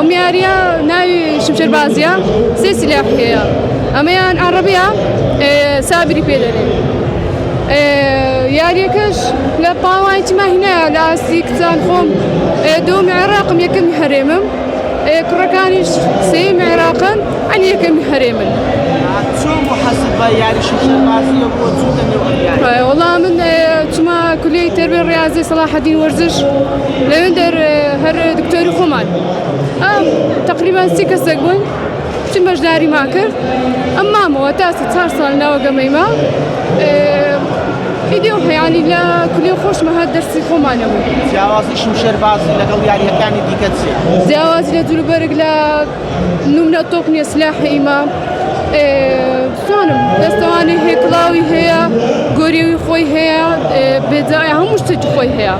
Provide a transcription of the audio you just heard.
أو مياريا ناوي شمشير بازيا سي سلاح هي أميان عربية سابري بيدرين ياريكش لا باوانت ما هنا لا سيكتان خوم دوم عراق يكم حريمم كركانيش سيم عراقا أن يكم حريمم شو محاسبة يعني شمشير بازيا وتوتن يعني والله من تما كلية التربية الرياضية صلاح الدين ورزش لوندر هر دكتور خومان تقريبا 6 سنين تمش داري ماكر أما مواتاس صار صالنا وقميمة فيديو يعني لا كلية خوش ما هاد درسي خومانه جوازي شمشير بازي لقل يعني كان ديكتسي جوازي لدول برق لا نمنا توقني سلاح إمام سوانم دستواني هي كلاوي هي قوري خوي هي بداية هم مش تجي خوي هي